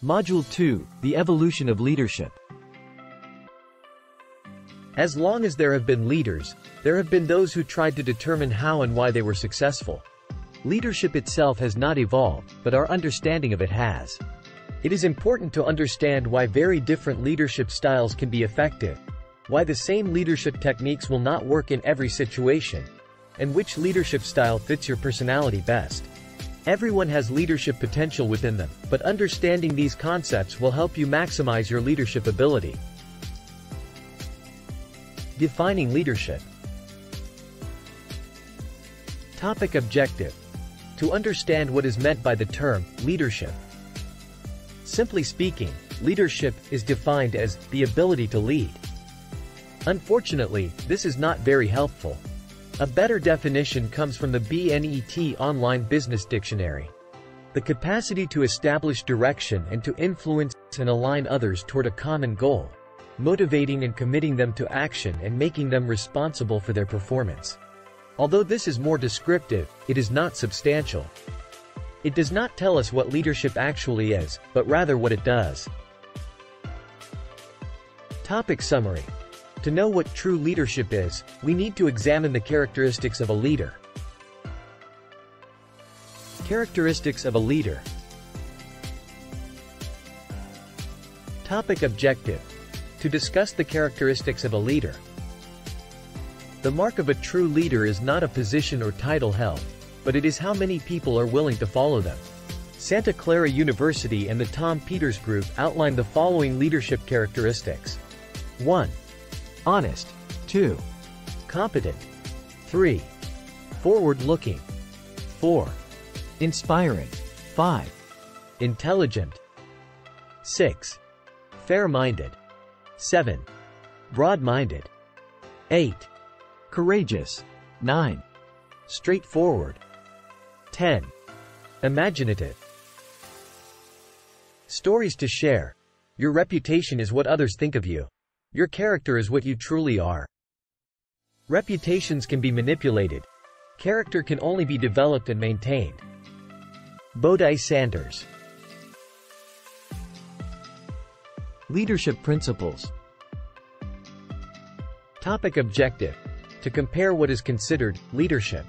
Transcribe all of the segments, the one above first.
Module 2, The Evolution of Leadership. As long as there have been leaders, there have been those who tried to determine how and why they were successful. Leadership itself has not evolved, but our understanding of it has. It is important to understand why very different leadership styles can be effective, why the same leadership techniques will not work in every situation, and which leadership style fits your personality best. Everyone has leadership potential within them, but understanding these concepts will help you maximize your leadership ability. Defining leadership. Topic: Objective. To understand what is meant by the term leadership. Simply speaking, leadership is defined as the ability to lead. Unfortunately, this is not very helpful. A better definition comes from the BNET Online Business Dictionary. The capacity to establish direction and to influence and align others toward a common goal, motivating and committing them to action and making them responsible for their performance. Although this is more descriptive, it is not substantial. It does not tell us what leadership actually is, but rather what it does. Topic summary. To know what true leadership is, we need to examine the characteristics of a leader. Characteristics of a leader. Topic: Objective. To discuss the characteristics of a leader. The mark of a true leader is not a position or title held, but it is how many people are willing to follow them. Santa Clara University and the Tom Peters Group outline the following leadership characteristics. 1. Honest. 2. Competent. 3. Forward-looking. 4. Inspiring. 5. Intelligent. 6. Fair-minded. 7. Broad-minded. 8. Courageous. 9. Straightforward. 10. Imaginative. Stories to share. Your reputation is what others think of you. Your character is what you truly are. Reputations can be manipulated. Character can only be developed and maintained. Bodhi Sanders. Leadership principles. Topic: Objective. To compare what is considered leadership.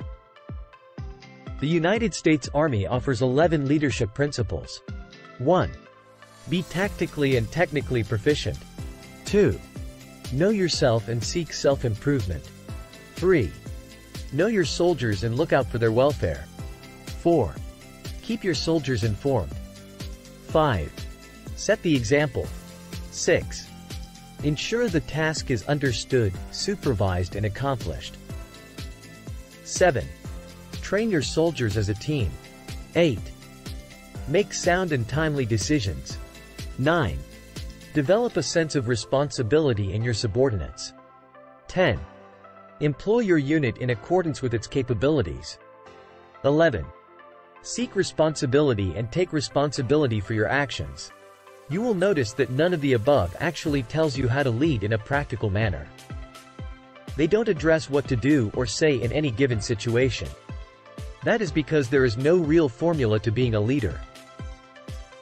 The United States Army offers 11 leadership principles. 1. Be tactically and technically proficient. 2. Know yourself and seek self-improvement. 3. Know your soldiers and look out for their welfare. 4. Keep your soldiers informed. 5. Set the example. 6. Ensure the task is understood, supervised and accomplished. 7. Train your soldiers as a team. 8. Make sound and timely decisions. 9. Develop a sense of responsibility in your subordinates. 10. Employ your unit in accordance with its capabilities. 11. Seek responsibility and take responsibility for your actions. You will notice that none of the above actually tells you how to lead in a practical manner. They don't address what to do or say in any given situation. That is because there is no real formula to being a leader.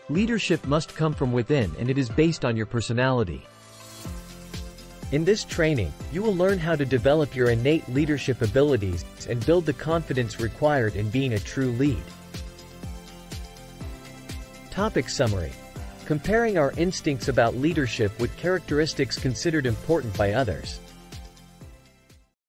Leadership must come from within, and it is based on your personality. In this training, you will learn how to develop your innate leadership abilities and build the confidence required in being a true lead. Topic summary. Comparing our instincts about leadership with characteristics considered important by others.